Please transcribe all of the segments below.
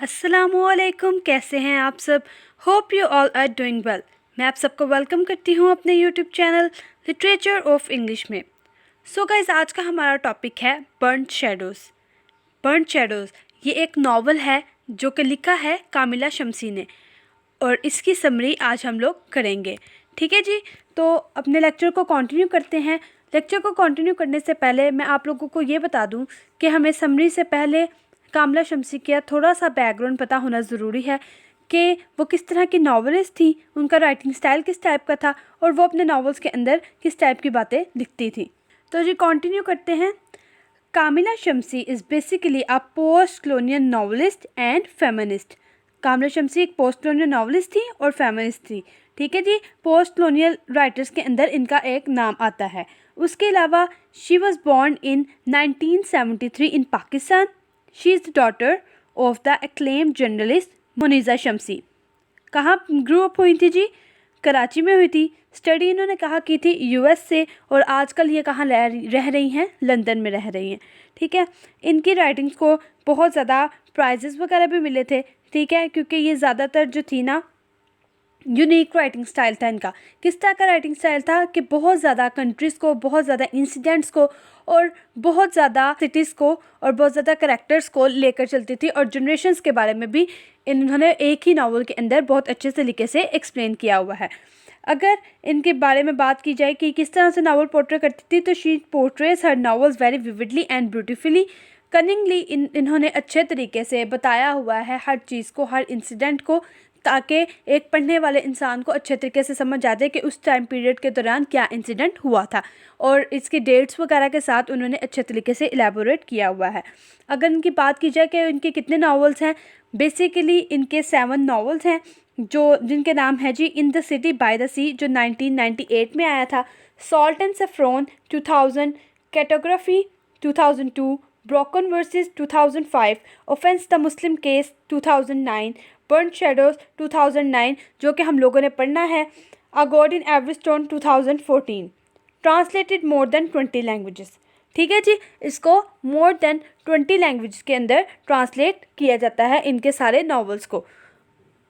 अस्सलामुअलैकुम, कैसे हैं आप सब। Hope you all are doing well. मैं आप सबको वेलकम करती हूं अपने YouTube channel literature of English में। सो गाइस, आज का हमारा टॉपिक है बर्न्ड शेडोज़। बर्न्ड शेडोज़ ये एक नावल है जो कि लिखा है कामिला शम्सी ने, और इसकी समरी आज हम लोग करेंगे। ठीक है जी, तो अपने लेक्चर को कंटिन्यू करते हैं। लेक्चर को कंटिन्यू करने से पहले मैं आप लोगों को ये बता दूं कि हमें समरी से पहले कामिला शम्सी का थोड़ा सा बैकग्राउंड पता होना ज़रूरी है कि वो किस तरह की नावलिस्ट थी, उनका राइटिंग स्टाइल किस टाइप का था और वो अपने नावल्स के अंदर किस टाइप की बातें लिखती थी। तो जी कंटिन्यू करते हैं। Kamila Shamsie is basically a post colonial novelist and feminist. Kamila Shamsie एक पोस्ट कॉलोनियल नॉवलिस्ट थी और फेमिनिस्ट थी। ठीक है जी, पोस्ट कॉलोनियल राइटर्स के अंदर इनका एक नाम आता है। उसके अलावा she was born in 1973 in Pakistan. She is the daughter of the acclaimed journalist Muneeza Shamsie. कहाँ ग्रो अप हुई थी जी? कराची में हुई थी। स्टडी इन्होंने कहाँ की थी? यूएस से। और आजकल ये कहाँ रह रही हैं? लंदन में रह रही हैं। ठीक है, इनकी राइटिंग्स को बहुत ज़्यादा प्राइजेस वगैरह भी मिले थे। ठीक है, क्योंकि ये ज़्यादातर जो थी ना, यूनिक राइटिंग स्टाइल था इनका। किस तरह का राइटिंग स्टाइल था कि बहुत ज़्यादा कंट्रीज़ को, बहुत ज़्यादा इंसिडेंट्स को और बहुत ज़्यादा सिटीज़ को और बहुत ज़्यादा करैक्टर्स को लेकर चलती थी, और जनरेशन्स के बारे में भी इन्होंने एक ही नावल के अंदर बहुत अच्छे तरीके से एक्सप्लेन किया हुआ है। अगर इनके बारे में बात की जाए कि किस तरह से नावल पोर्ट्रे करती थी, तो she portrays her novels very vividly and beautifully cunningly. इन्होंने अच्छे तरीके से बताया हुआ है हर चीज़ को, हर इंसिडेंट को, ताकि एक पढ़ने वाले इंसान को अच्छे तरीके से समझ आ जाए कि उस टाइम पीरियड के दौरान क्या इंसिडेंट हुआ था, और इसकी डेट्स वगैरह के साथ उन्होंने अच्छे तरीके से इलेबोरेट किया हुआ है। अगर इनकी बात की जाए कि इनके कितने नावल्स हैं, बेसिकली इनके 7 नावल्स हैं, जिनके नाम है जी in the city by the sea जो 1998 में आया था, salt and saffron 2000, Kartography 2002, broken verses 2005, offence the Muslim case 2009, burned shadows 2009 जो कि हम लोगों ने पढ़ना है, a god in every stone 2014, translated more than 20 languages. ठीक है जी, इसको मोर देन 20 लैंग्वेज के अंदर ट्रांसलेट किया जाता है इनके सारे नावल्स को।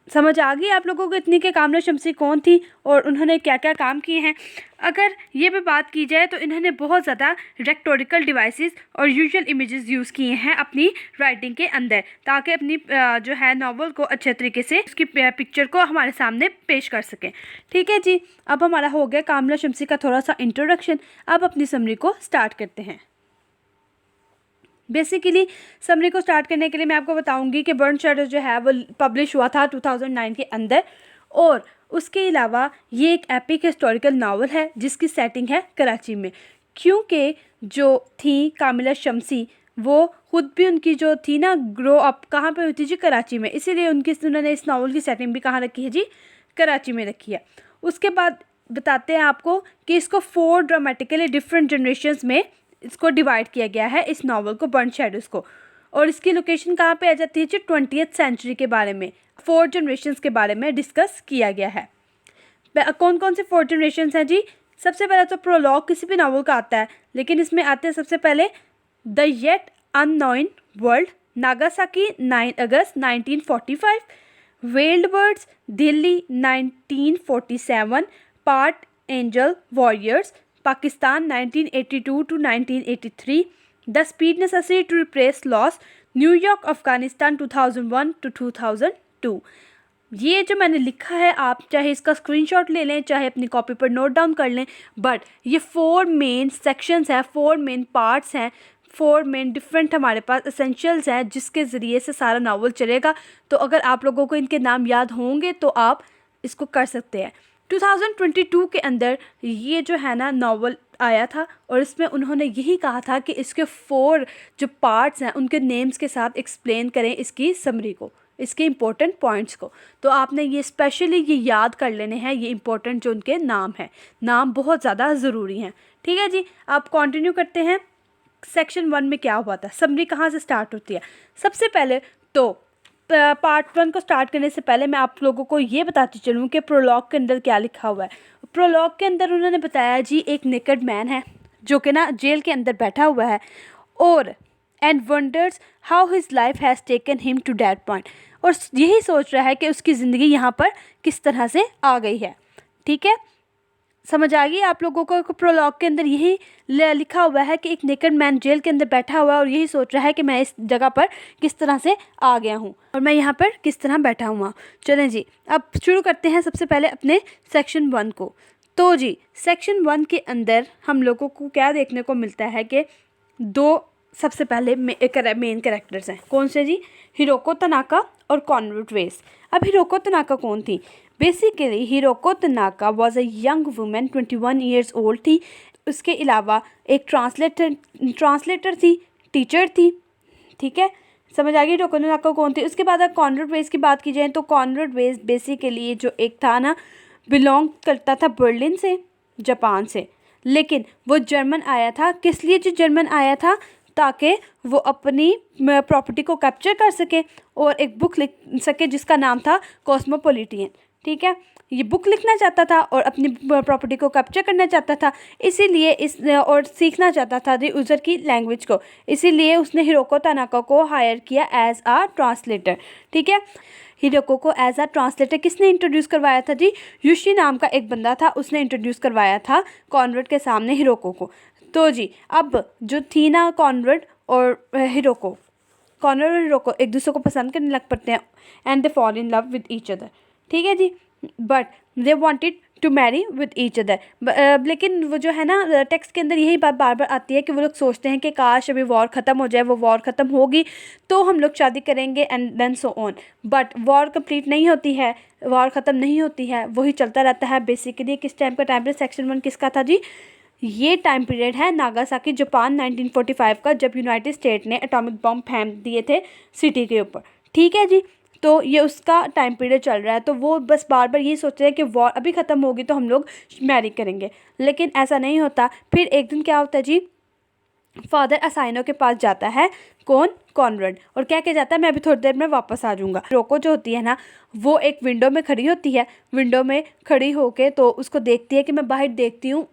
समझ आ गई आप लोगों को इतनी कि कामिला शम्सी कौन थी और उन्होंने क्या क्या काम किए हैं। अगर ये भी बात की जाए तो इन्होंने बहुत ज़्यादा रेक्टोरिकल डिवाइसेस और यूजुअल इमेजेस यूज़ किए हैं अपनी राइटिंग के अंदर, ताकि अपनी जो है नावल को अच्छे तरीके से उसकी पिक्चर को हमारे सामने पेश कर सकें। ठीक है जी, अब हमारा हो गया कामिला शम्सी का थोड़ा सा इंट्रोडक्शन। अब अपनी समरी को स्टार्ट करते हैं। बेसिकली समरी को स्टार्ट करने के लिए मैं आपको बताऊंगी कि बर्न्ड शेडोज़ जो है वो पब्लिश हुआ था 2009 के अंदर, और उसके अलावा ये एक एपिक हिस्टोरिकल नावल है जिसकी सेटिंग है कराची में। क्योंकि जो थी कामिला शम्सी, वो खुद भी उनकी जो थी ना ग्रो अप कहाँ पे हुई थी जी? कराची में। इसीलिए उन्होंने इस नावल की सेटिंग भी कहाँ रखी है जी? कराची में रखी है। उसके बाद बताते हैं आपको कि इसको 4 ड्रामेटिकली डिफरेंट जनरेशन्स में इसको डिवाइड किया गया है, इस नावल को, बर्न्ड शेडोज़ को। और इसकी लोकेशन कहाँ पे आ जाती है जी? 20th सेंचुरी के बारे में, 4 जनरेशन्स के बारे में डिस्कस किया गया है। कौन कौन से 4 जनरेशन्स हैं जी? सबसे पहले तो प्रोलॉग किसी भी नावल का आता है, लेकिन इसमें आते हैं सबसे पहले the yet unknown world, Nagasaki 9 August 1945, veiled worlds Delhi 1947, part angel warriors Pakistan 1982 to 1983, the speed necessary to replace loss New York Afghanistan 2001 to 2002। ये जो मैंने लिखा है, आप चाहे इसका स्क्रीनशॉट ले लें, चाहे अपनी कॉपी पर नोट डाउन कर लें, बट ये 4 मेन सेक्शंस हैं, 4 मेन पार्ट्स हैं, 4 मेन डिफरेंट हमारे पास एसेंशियल्स हैं जिसके ज़रिए से सारा नावल चलेगा। तो अगर आप लोगों को इनके नाम याद होंगे तो आप इसको कर सकते हैं। 2022 के अंदर ये जो है ना नावल आया था, और इसमें उन्होंने यही कहा था कि इसके 4 जो पार्ट्स हैं उनके नेम्स के साथ एक्सप्लेन करें इसकी समरी को, इसके इम्पोर्टेंट पॉइंट्स को। तो आपने ये स्पेशली ये याद कर लेने हैं, ये इम्पोर्टेंट जो उनके नाम हैं, नाम बहुत ज़्यादा ज़रूरी हैं। ठीक है जी, आप कंटिन्यू करते हैं। सेक्शन 1 में क्या हुआ था, समरी कहाँ से स्टार्ट होती है? सबसे पहले तो पार्ट 1 को स्टार्ट करने से पहले मैं आप लोगों को ये बताती चलूँ कि प्रोलॉग के अंदर क्या लिखा हुआ है। प्रोलॉग के अंदर उन्होंने बताया जी एक नेकेड मैन है जो कि ना जेल के अंदर बैठा हुआ है, और and wonders how his life has taken him to that point, और यही सोच रहा है कि उसकी ज़िंदगी यहाँ पर किस तरह से आ गई है। ठीक है, समझ आ गई आप लोगों को? प्रोलॉग के अंदर यही लिखा हुआ है कि एक नेकेड मैन जेल के अंदर बैठा हुआ है और यही सोच रहा है कि मैं इस जगह पर किस तरह से आ गया हूँ और मैं यहाँ पर किस तरह बैठा हुआ। चलें जी, अब शुरू करते हैं सबसे पहले अपने सेक्शन 1 को। तो जी सेक्शन 1 के अंदर हम लोगों को क्या देखने को मिलता है कि दो सबसे पहले मेन कैरेक्टर्स हैं। कौन से जी? हिरोको तनाका और कॉनरेड वेस। अब हिरोको तनाका कौन थी? Basically Hiroko Tanaka was a young women, 21 years old थी। उसके अलावा एक ट्रांसलेटर थी, टीचर थी। ठीक है, समझ आ गई हिरोको तनाका कौन थी। उसके बाद अगर कॉनरेड वेस की बात की जाए तो कॉनरेड वेस बेसिकली जो एक था ना, बिलोंग करता था बर्लिन से, जापान से, लेकिन वो जर्मन आया था। किस लिए जी जर्मन आया था? ताकि वो अपनी प्रॉपर्टी को कैप्चर कर सके और एक बुक लिख सके जिसका नाम था कॉस्मोपॉलिटियन। ठीक है, ये बुक लिखना चाहता था और अपनी प्रॉपर्टी को कैप्चर करना चाहता था, इसीलिए और सीखना चाहता था यूज़र की लैंग्वेज को, इसीलिए उसने हिरोको तनाका को हायर किया एज आ ट्रांसलेटर। ठीक है, हिरोको को एज आ ट्रांसलेटर किसने इंट्रोड्यूस करवाया था जी? युशी नाम का एक बंदा था, उसने इंट्रोड्यूस करवाया था कॉनरेड के सामने हिरोको को। तो जी अब जो थी ना कॉनरेड और हिरोको, कॉनरेड और हिरोको एक दूसरे को पसंद करने लग पड़ते हैं and they fall in love with each other. ठीक है जी, but they wanted to marry with each other. लेकिन वो जो है ना टेक्स्ट के अंदर यही बात बार बार आती है कि वो लोग सोचते हैं कि काश अभी वॉर ख़त्म हो जाए, वो वॉर ख़त्म होगी तो हम लोग शादी करेंगे and then so on. But war complete नहीं होती है, वॉर ख़त्म नहीं होती है, वही चलता रहता है। बेसिकली किस टाइम का टाइम पीरियड? सेक्शन 1 किसका था जी? ये टाइम पीरियड है नागासाकी जापान 1945 का, जब यूनाइटेड स्टेट ने एटॉमिक बम फेंक दिए थे सिटी के ऊपर। ठीक है जी, तो ये उसका टाइम पीरियड चल रहा है। तो वो बस बार बार यही सोच रहे हैं कि वॉर अभी ख़त्म होगी तो हम लोग मैरी करेंगे, लेकिन ऐसा नहीं होता। फिर एक दिन क्या होता है जी, फादर असाइनो के पास जाता है कौन? कॉनरेड, और क्या कह जाता है मैं अभी थोड़ी देर में वापस आ जाऊँगा। रोको जो होती है ना वो एक विंडो में खड़ी होती है, विंडो में खड़ी होके तो उसको देखती है कि मैं बाहर देखती हूँ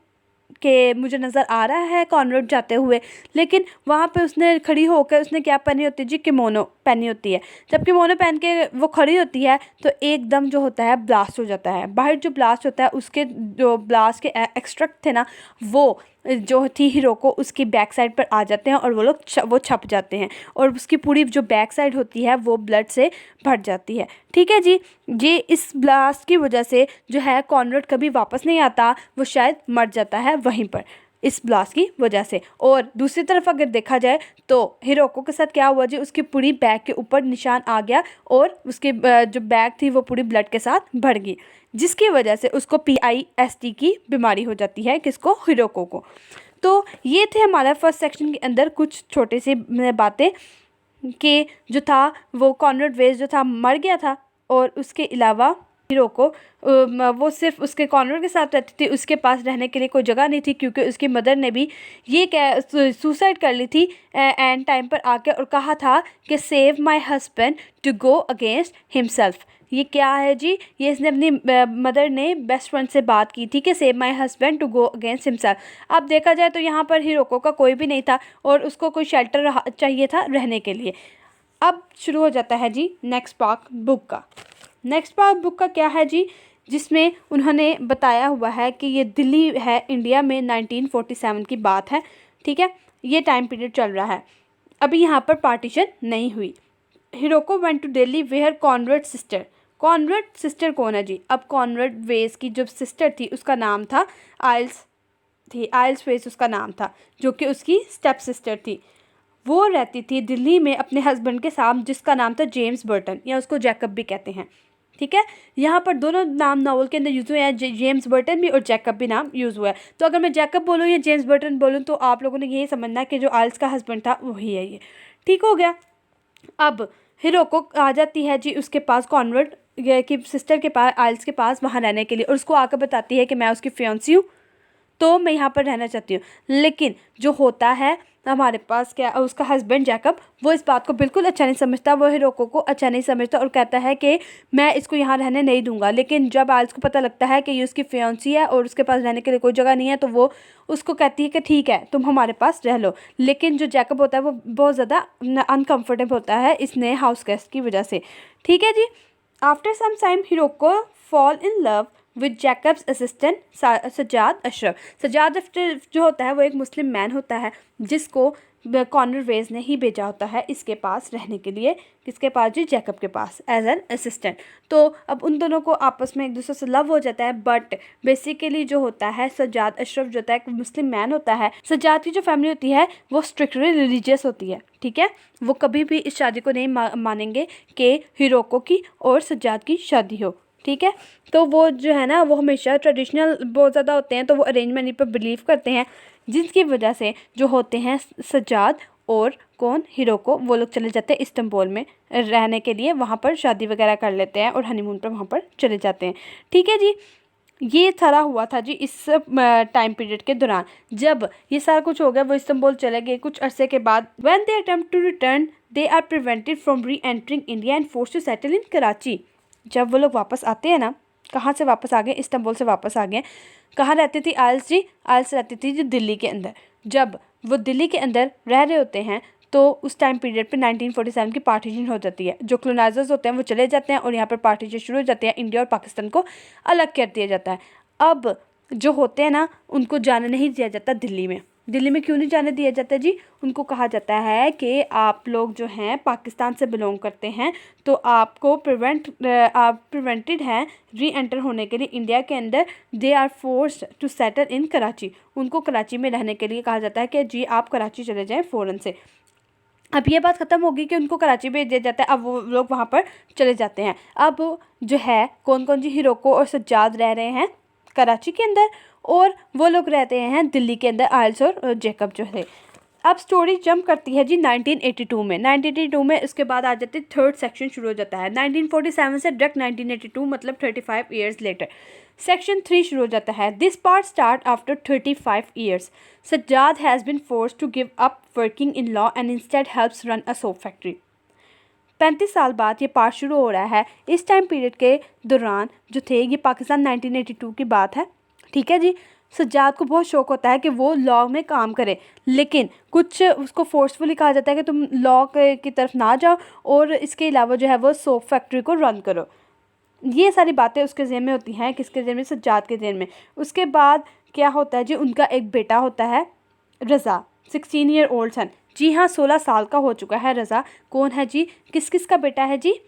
कि मुझे नज़र आ रहा है कॉनरेड जाते हुए, लेकिन वहाँ पे उसने खड़ी होकर उसने क्या पहनी होती है जी? किमोनो पहनी होती है। जब किमोनो पहन के वो खड़ी होती है तो एकदम जो होता है ब्लास्ट हो जाता है। बाहर जो ब्लास्ट होता है उसके जो ब्लास्ट के एक्सट्रैक्ट थे ना वो जो थी हिरोको उसकी बैक साइड पर आ जाते हैं और वो लोग वो छप जाते हैं और उसकी पूरी जो बैक साइड होती है वो ब्लड से भर जाती है। ठीक है जी, ये इस ब्लास्ट की वजह से जो है कॉनरेड कभी वापस नहीं आता, वो शायद मर जाता है वहीं पर इस ब्लास्ट की वजह से। और दूसरी तरफ अगर देखा जाए तो हिरोको के साथ क्या हुआ जी? उसकी पूरी बैक के ऊपर निशान आ गया और उसकी जो बैक थी वो पूरी ब्लड के साथ भर गई, जिसकी वजह से उसको PIST की बीमारी हो जाती है। किसको? हिरोको को। तो ये थे हमारा फर्स्ट सेक्शन के अंदर कुछ छोटे से बातें कि जो था वो कॉनरेड वेस जो था मर गया था और उसके अलावा हिरोको वो सिर्फ उसके कॉनरेड के साथ रहती थी, उसके पास रहने के लिए कोई जगह नहीं थी क्योंकि उसकी मदर ने भी ये सुसाइड कर ली थी एंड टाइम पर आके और कहा था कि save my husband to go against himself. ये क्या है जी? ये इसने अपनी मदर ने बेस्ट फ्रेंड से बात की थी कि save my husband to go against himself. अब देखा जाए तो यहाँ पर हिरोको का कोई भी नहीं था और उसको कोई शेल्टर चाहिए था रहने के लिए। अब शुरू हो जाता है जी नेक्स्ट पार्ट बुक का। नेक्स्ट पार्ट बुक का क्या है जी? जिसमें उन्होंने बताया हुआ है कि ये दिल्ली है, इंडिया में 1947 की बात है। ठीक है, ये टाइम पीरियड चल रहा है, अभी यहाँ पर पार्टीशन नहीं हुई। Hiroko went to Delhi where Konrad sister. Konrad sister कौन है जी? अब कॉनरेड वेस की जो सिस्टर थी उसका नाम था आइल्स थी, आइल्स वेस उसका नाम था, जो कि उसकी स्टेप सिस्टर थी। वो रहती थी दिल्ली में अपने हस्बैंड के साथ जिसका नाम था जेम्स बर्टन, या उसको जैकब भी कहते हैं। ठीक है, यहाँ पर दोनों नाम नावल के अंदर यूज़ हुए हैं, जेम्स बर्टन भी और जैकब भी नाम यूज़ हुआ है। तो अगर मैं जैकब बोलूँ या जेम्स बर्टन बोलूँ तो आप लोगों ने यही समझना कि जो आइल्स का हस्बैंड था वही है ये। ठीक हो गया। अब हिरोको आ जाती है जी उसके पास कॉनरेड की सिस्टर के पास, आइल्स के पास वहाँ रहने के लिए, और उसको आकर बताती है कि मैं उसकी फियांसी हूँ तो मैं यहाँ पर रहना चाहती हूँ। लेकिन जो होता है हमारे पास क्या, उसका हस्बैंड जैकब, वो इस बात को बिल्कुल अच्छा नहीं समझता, वो हिरोको को अच्छा नहीं समझता और कहता है कि मैं इसको यहाँ रहने नहीं दूंगा। लेकिन जब आइल्स को पता लगता है कि ये उसकी फियांसी है और उसके पास रहने के लिए कोई जगह नहीं है, तो वो उसको कहती है कि ठीक है तुम हमारे पास रह लो। लेकिन जो जैकब होता है वो बहुत ज़्यादा अनकम्फर्टेबल होता है इस नए हाउस गेस्ट की वजह से। ठीक है जी। After some time Hiroko fall in love with Jacob's assistant Sajjad Ashraf. Sajjad Ashraf जो होता है वो एक मुस्लिम मैन होता है जिसको कॉर्नर वेज ने ही भेजा होता है इसके पास रहने के लिए, किसके पास जी, जैकब के पास, एज एन असिस्टेंट। तो अब उन दोनों को आपस में एक दूसरे से लव हो जाता है। बट बेसिकली जो होता है सज्जाद अशरफ जो होता है एक मुस्लिम मैन होता है। सज्जाद की जो फैमिली होती है वो स्ट्रिक्टली रिलीजियस होती है। ठीक है, वो कभी भी इस शादी को नहीं मानेंगे कि हिरोको की और सज्जाद की शादी हो। ठीक है, तो वो जो है ना वो हमेशा ट्रेडिशनल बहुत ज़्यादा होते हैं, तो वो अरेंज मैरिज पर बिलीव करते हैं, जिसकी वजह से जो होते हैं सज्जाद और कौन, हिरोको, वो लोग चले जाते हैं इस्तांबुल में रहने के लिए, वहाँ पर शादी वगैरह कर लेते हैं और हनीमून पर वहाँ पर चले जाते हैं। ठीक है जी, ये सारा हुआ था जी इस टाइम पीरियड के दौरान। जब ये सारा कुछ हो गया वो इस्तांबुल चले गए। कुछ अरसे के बाद when they attempt to return they are prevented from re entering India and forced to settle in Karachi. जब वो लोग वापस आते हैं ना, कहाँ से वापस आ गए, इस्तांबुल से वापस आ गए। कहाँ रहती थी आइल्स जी, आइल्स रहती थी जी दिल्ली के अंदर। जब वो दिल्ली के अंदर रह रहे होते हैं तो उस टाइम पीरियड पे 1947 की पार्टीशन हो जाती है। जो कॉलोनाइजर्स होते हैं वो चले जाते हैं और यहाँ पर पार्टीशन शुरू हो जाती है, इंडिया और पाकिस्तान को अलग कर दिया जाता है। अब जो होते हैं ना उनको जाने नहीं दिया जाता दिल्ली में। दिल्ली में क्यों नहीं जाने दिया जाता जी, उनको कहा जाता है कि आप लोग जो हैं पाकिस्तान से बिलोंग करते हैं, तो आपको आप प्रिवेंटेड हैं री एंटर होने के लिए इंडिया के अंदर। They are forced to settle in Karachi. उनको कराची में रहने के लिए कहा जाता है कि जी आप कराची चले जाएं फ़ौरन से। अब ये बात ख़त्म होगी कि उनको कराची भेज दिया जाता है, अब वो लोग वहाँ पर चले जाते हैं। अब जो है कौन कौन जी, हिरोको और सज्जाद रह रहे हैं कराची के अंदर और वो लोग रहते हैं दिल्ली के अंदर, आइल्स और जैकब जो है। अब स्टोरी जंप करती है जी 1982 में। 1982 में उसके बाद आ जाती है थर्ड सेक्शन शुरू हो जाता है। 1947 से डायरेक्ट 1982 मतलब 35 ईयर्स लेटर सेक्शन 3 शुरू हो जाता है। This part start after 35 years. Sajjad has been forced to give up working in law and instead helps run a soap factory. 35 साल बाद ये पार्ट शुरू हो रहा है। इस टाइम पीरियड के दौरान जो थे, ये पाकिस्तान 1982 की बात है। ठीक है जी, सज्जाद को बहुत शौक होता है कि वो लॉ में काम करे, लेकिन कुछ उसको फोर्सफुली कहा जाता है कि तुम लॉ की तरफ ना जाओ और इसके अलावा जो है वो सोप फैक्ट्री को रन करो। ये सारी बातें उसके ज़हन में होती हैं, किसके ज़हन में, सज्जाद के ज़हन में। उसके बाद क्या होता है जी, उनका एक बेटा होता है रज़ा, 16 ईयर ओल्ड सन। जी हाँ, 16 साल का हो चुका है रज़ा। कौन है जी, किस किस का बेटा है जी,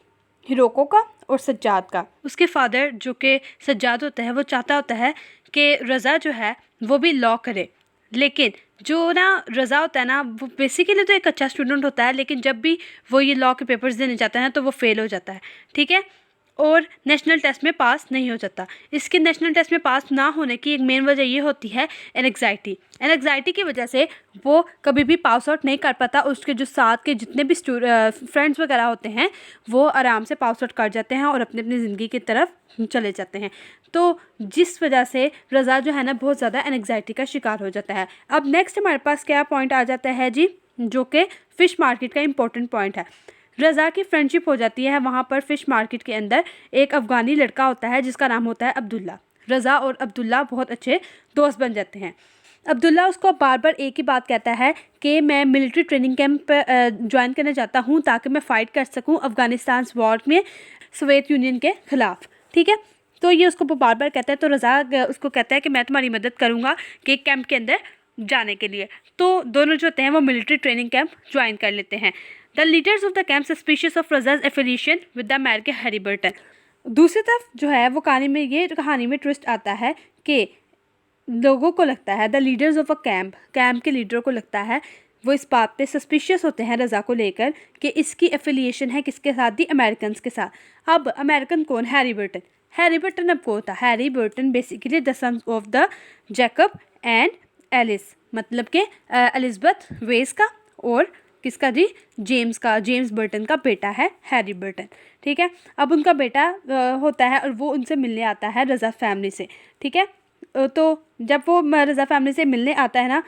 हिरोको का और सज्जाद का। उसके फादर जो कि सज्जाद होता है वो चाहता होता है कि रज़ा जो है वो भी लॉ करे, लेकिन जो ना रज़ा होता है ना वो बेसिकली तो एक अच्छा स्टूडेंट होता है, लेकिन जब भी वो ये लॉ के पेपर्स देने जाता है तो वो फेल हो जाता है। ठीक है, और नेशनल टेस्ट में पास नहीं हो जाता। इसके नेशनल टेस्ट में पास ना होने की एक मेन वजह ये होती है एनग्जाइटी की वजह से वो कभी भी पास आउट नहीं कर पाता। उसके जो साथ के जितने भी फ्रेंड्स वगैरह होते हैं वो आराम से पास आउट कर जाते हैं और अपनी अपनी ज़िंदगी की तरफ चले जाते हैं। तो जिस वजह से रज़ा जो है ना बहुत ज़्यादा एनग्जाइटी का शिकार हो जाता है। अब नेक्स्ट हमारे पास क्या पॉइंट आ जाता है जी, जो कि फ़िश मार्केट का इम्पोर्टेंट पॉइंट है। रज़ा की फ्रेंडशिप हो जाती है वहाँ पर फ़िश मार्केट के अंदर। एक अफ़गानी लड़का होता है जिसका नाम होता है अब्दुल्ला। रज़ा और अब्दुल्ला बहुत अच्छे दोस्त बन जाते हैं। अब्दुल्ला उसको बार बार एक ही बात कहता है कि मैं मिलिट्री ट्रेनिंग कैंप ज्वाइन करना चाहता हूँ ताकि मैं फ़ाइट कर सकूँ अफ़गानिस्तान वॉर में सोवियत यूनियन के ख़िलाफ़। ठीक है, तो ये उसको बार बार कहता है। तो रज़ा उसको कहता है कि मैं तुम्हारी मदद करूँगा कि कैंप के अंदर जाने के लिए। तो दोनों जो होते हैं वो मिलिट्री ट्रेनिंग कैंप ज्वाइन कर लेते हैं। The leaders of the camp suspicious of Raza's affiliation with the American Harry Burton. दूसरी तरफ जो है वो कहानी में ट्विस्ट आता है कि लोगों को लगता है, the leaders of a camp के लीडरों को लगता है, वो इस बात पे सस्पिशियस होते हैं रज़ा को लेकर कि इसकी एफिलिएशन है किसके साथ, दी अमेरिकन के साथ। अब अमेरिकन कौन, हैरिबर्टन अब कौन था, Harry Burton basically the son of the Jacob and Elise, मतलब कि एलिज़ाबेथ वेस का और किसका जी, जेम्स बर्टन का बेटा है हैरिबर्टन। ठीक है, अब उनका बेटा होता है और वो उनसे मिलने आता है रज़ा फैमिली से। ठीक है, तो जब वो रज़ा फैमिली से मिलने आता है ना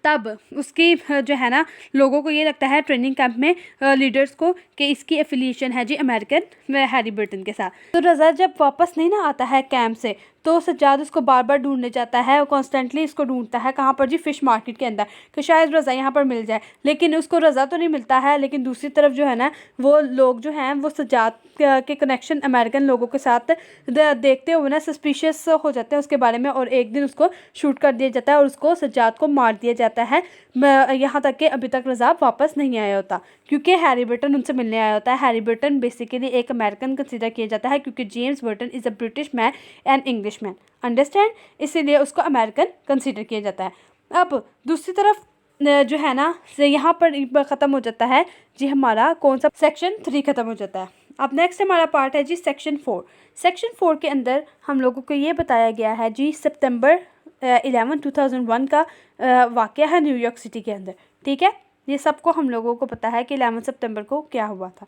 तब उसकी जो है ना, लोगों को ये लगता है ट्रेनिंग कैंप में लीडर्स को कि इसकी एफिलिएशन है जी अमेरिकन हैरी बर्टन के साथ। तो रज़ा जब वापस नहीं ना आता है कैंप से, तो सज्जाद उसको बार बार ढूंढने जाता है और कॉन्स्टेंटली इसको ढूंढता है कहाँ पर जी, फ़िश मार्केट के अंदर, कि शायद रज़ा यहाँ पर मिल जाए। लेकिन उसको रज़ा तो नहीं मिलता है, लेकिन दूसरी तरफ जो है ना, वो लोग जो हैं वो सज्जाद के कनेक्शन अमेरिकन लोगों के साथ देखते हुए ना सस्पिशियस हो जाते हैं उसके बारे में, और एक दिन उसको शूट कर दिया जाता है और उसको सज्जाद को मार दिया जाता है। यहाँ तक कि अभी तक रज़ा वापस नहीं आया होता, क्योंकि हैरी बर्टन उनसे मिलने आया होता है। हैरी बर्टन बेसिकली एक अमेरिकन कंसिडर किया जाता है, क्योंकि James Burton is a British man and English man, understand, इसीलिए उसको अमेरिकन कंसिडर किया जाता है। अब दूसरी तरफ जो है ना, यहाँ पर ख़त्म हो जाता है जी हमारा कौन सा, सेक्शन 3 ख़त्म हो जाता है। अब नेक्स्ट हमारा पार्ट है जी सेक्शन 4। सेक्शन 4 के अंदर हम लोगों को ये बताया गया है जी सितंबर 11 2001 का वाक़या है न्यूयॉर्क सिटी के अंदर, ठीक है। ये सबको हम लोगों को पता है कि 11 सितंबर को क्या हुआ था।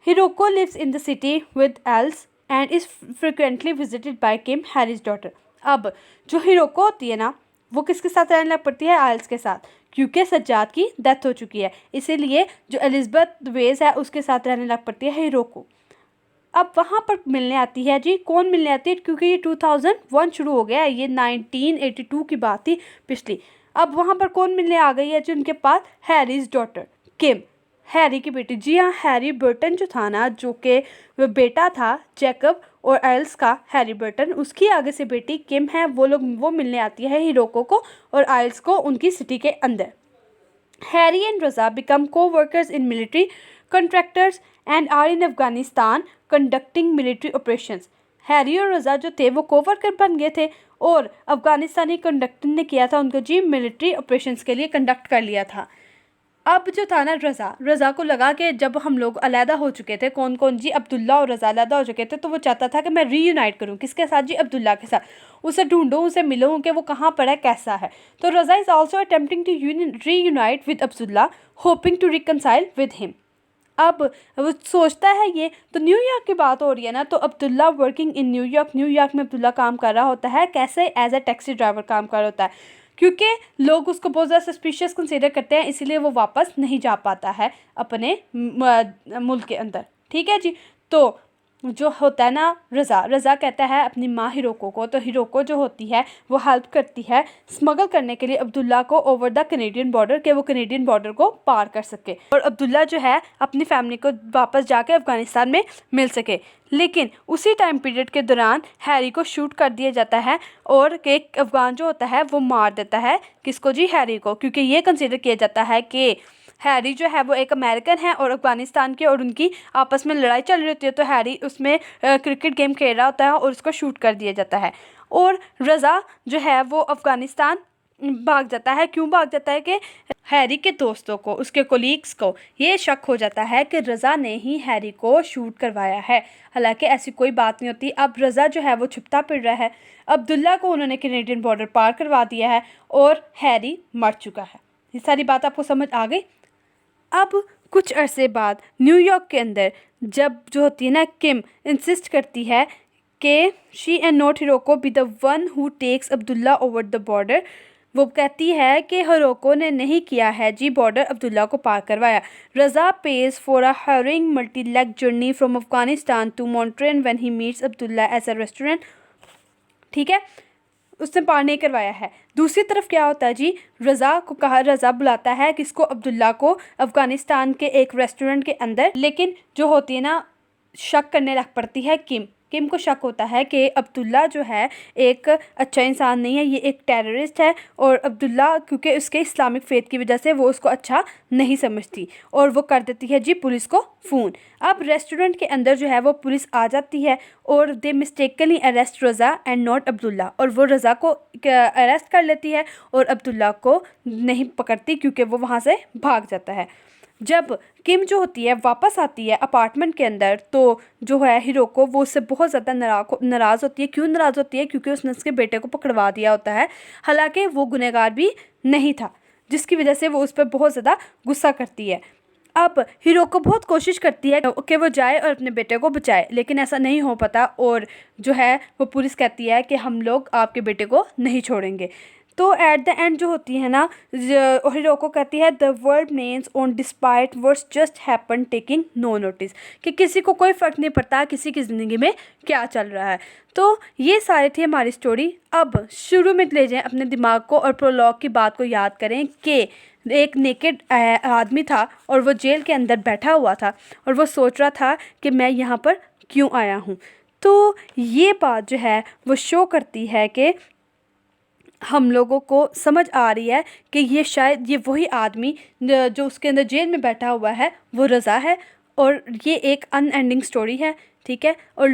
Hiroko lives in the city with Els and is frequently visited by Kim, Harry's daughter. अब जो हिरोको होती है ना, वो किसके साथ रहने लग पड़ती है, आइल्स के साथ, क्योंकि सज्जाद की डेथ हो चुकी है, इसीलिए जो एलिज़ाबेथ वेज है उसके साथ रहने लग पड़ती है हिरोको। अब वहाँ पर मिलने आती है जी, कौन मिलने आती है, क्योंकि ये 2001 शुरू हो गया है, ये 1982 की बात थी पिछली। अब वहाँ पर कौन मिलने आ गई है जी उनके पास, हैरीज डॉटर किम, हैरी की बेटी। जी हाँ, हैरी बर्टन जो था ना, जो कि बेटा था जैकब और आइल्स का, हैरी बर्टन, उसकी आगे से बेटी किम है, वो मिलने आती है हिरोको को और आइल्स को उनकी सिटी के अंदर। Harry and Raza become co-workers in military contractors and are in Afghanistan conducting military operations. Harry और रज़ा जो थे वो कोवर्कर बन गए थे और अफ़गानिस्तानी कंडक्टर ने किया था उनको जी मिलिट्री ऑपरेशंस के लिए कंडक्ट कर लिया था। अब जो था ना, रज़ा को लगा कि जब हम लोग अलहदा हो चुके थे, कौन कौन जी, अब्दुल्ला और रज़ा अलहदा हो चुके थे, तो वो चाहता था कि मैं रीयूनाइट करूं, किसके साथ जी, अब्दुल्ला के साथ, उसे ढूंढूं, उसे मिलूं कि वो कहाँ पर है, कैसा है। तो Raza is also attempting to reunite with Abdullah, hoping to reconcile with him. अब वो सोचता है ये, तो न्यूयॉर्क की बात हो रही है ना, तो अब्दुल्ला वर्किंग इन न्यूयॉर्क में अब्दुल्ला काम कर रहा होता है, कैसे, एज अ टैक्सी ड्राइवर काम कर रहा होता है, क्योंकि लोग उसको बहुत ज़्यादा सस्पिशियस कंसीडर करते हैं, इसीलिए वो वापस नहीं जा पाता है अपने मुल्क के अंदर, ठीक है जी। तो जो होता है ना, रज़ा कहता है अपनी माँ हिरोको को, तो हिरोको जो होती है वो हेल्प करती है स्मगल करने के लिए अब्दुल्ला को ओवर द कनेडियन बॉर्डर, के वो कनेडियन बॉर्डर को पार कर सके और अब्दुल्ला जो है अपनी फैमिली को वापस जाके अफ़गानिस्तान में मिल सके। लेकिन उसी टाइम पीरियड के दौरान हैरी को शूट कर दिया जाता है और एक अफ़गान जो होता है वो मार देता है किसको जी, हैरी को, क्योंकि ये कंसिडर किया जाता है कि हैरी जो है वो एक अमेरिकन है और अफ़गानिस्तान के, और उनकी आपस में लड़ाई चल रही होती है, तो हैरी उसमें क्रिकेट गेम खेल रहा होता है और उसको शूट कर दिया जाता है। और रज़ा जो है वो अफ़गानिस्तान भाग जाता है। क्यों भाग जाता है कि हैरी के दोस्तों को, उसके कोलीग्स को ये शक हो जाता है कि रज़ा ने ही हैरी को शूट करवाया है, हालांकि ऐसी कोई बात नहीं होती। अब रज़ा जो है वो छुपता फिर रहा है, अब्दुल्ला को उन्होंने कैनेडियन बॉर्डर पार करवा दिया है और हैरी मर चुका है। ये सारी बात आपको समझ आ गई। अब कुछ अरसे बाद न्यूयॉर्क के अंदर जब जो होती है ना, किम इंसिस्ट करती है कि she and not Hiroko be the one who takes Abdullah over the border, वो कहती है कि हिरोको ने नहीं किया है जी बॉर्डर, अब्दुल्ला को पार करवाया। Raza pays for a harrowing multi leg journey from Afghanistan to Montreal when he meets Abdullah at a restaurant, ठीक है, उसने पार नहीं करवाया है। दूसरी तरफ क्या होता है जी, रज़ा बुलाता है किसको, अब्दुल्ला को, अफ़गानिस्तान के एक रेस्टोरेंट के अंदर। लेकिन जो होती है ना, शक करने लग पड़ती है किम को शक होता है कि अब्दुल्ला जो है एक अच्छा इंसान नहीं है, ये एक टेररिस्ट है, और अब्दुल्ला क्योंकि उसके इस्लामिक फेथ की वजह से वो उसको अच्छा नहीं समझती और वो कर देती है जी पुलिस को फ़ोन। अब रेस्टोरेंट के अंदर जो है वो पुलिस आ जाती है और they mistakenly arrest Raza and not Abdullah, और वो रज़ा को अरेस्ट कर लेती है और अब्दुल्ला को नहीं पकड़ती क्योंकि वो वहाँ से भाग जाता है। जब किम जो होती है वापस आती है अपार्टमेंट के अंदर, तो जो है हिरोको वो उससे बहुत ज़्यादा नाराज़ होती है। क्यों नाराज़ होती है? क्योंकि उसने उसके बेटे को पकड़वा दिया होता है, हालांकि वो गुनहगार भी नहीं था, जिसकी वजह से वो उस पर बहुत ज़्यादा गुस्सा करती है। अब हिरोको बहुत कोशिश करती है कि वो जाए और अपने बेटे को बचाए, लेकिन ऐसा नहीं हो पाता और जो है वो पुलिस कहती है कि हम लोग आपके बेटे को नहीं छोड़ेंगे। तो एट द एंड जो होती है ना, हिरोको कहती है the world names on despite words just happen taking no notice, कि किसी को कोई फ़र्क नहीं पड़ता किसी की ज़िंदगी में क्या चल रहा है। तो ये सारी थी हमारी स्टोरी। अब शुरू में ले जाएं अपने दिमाग को और प्रोलॉग की बात को याद करें कि एक नेकेड आदमी था और वो जेल के अंदर बैठा हुआ था और वो सोच रहा था कि मैं यहाँ पर क्यों आया हूँ। तो ये बात जो है वो शो करती है कि हम लोगों को समझ आ रही है कि ये शायद ये वही आदमी जो उसके अंदर जेल में बैठा हुआ है वो रज़ा है, और ये एक अनएंडिंग स्टोरी है, ठीक है। और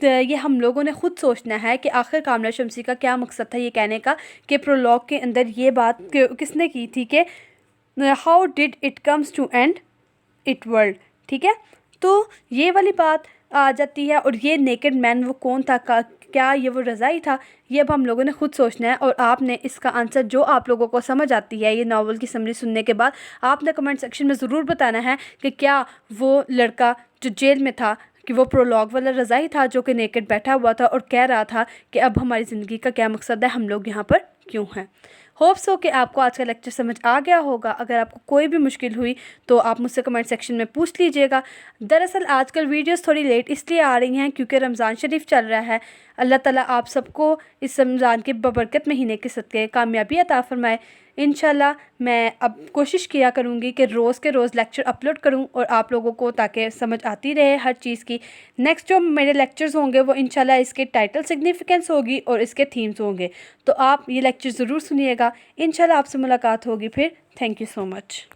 ये हम लोगों ने ख़ुद सोचना है कि आखिर कामना शमसी का क्या मकसद था ये कहने का कि प्रोलॉग के अंदर ये बात किसने की थी कि how did it comes to end it world, ठीक है। तो ये वाली बात आ जाती है। और ये नेकेड मैन वो कौन था, क्या ये वो रज़ा ही था, ये अब हम लोगों ने खुद सोचना है। और आपने इसका आंसर जो आप लोगों को समझ आती है ये नावल की समरी सुनने के बाद, आपने कमेंट सेक्शन में ज़रूर बताना है कि क्या वो लड़का जो जेल में था कि वो प्रोलॉग वाला रज़ा ही था जो कि नेकेड बैठा हुआ था और कह रहा था कि अब हमारी ज़िंदगी का क्या मकसद है, हम लोग यहाँ पर क्यों हैं। होप्स हो कि आपको आज का लेक्चर समझ आ गया होगा। अगर आपको कोई भी मुश्किल हुई तो आप मुझसे कमेंट सेक्शन में पूछ लीजिएगा। दरअसल आजकल वीडियोस थोड़ी लेट इसलिए आ रही हैं क्योंकि रमज़ान शरीफ चल रहा है। अल्लाह ताला आप सबको इस रमज़ान के बबरकत महीने के सदक़े कामयाबी अता फ़रमाए। इंशाल्लाह मैं अब कोशिश किया करूँगी कि रोज़ के रोज़ लेक्चर अपलोड करूँ और आप लोगों को ताकि समझ आती रहे हर चीज़ की। नेक्स्ट जो मेरे लेक्चर्स होंगे वो इंशाल्लाह इसके टाइटल सिग्निफिकेंस होगी और इसके थीम्स होंगे, तो आप ये लेक्चर ज़रूर सुनिएगा। इंशाल्लाह आपसे मुलाकात होगी फिर। Thank you so much.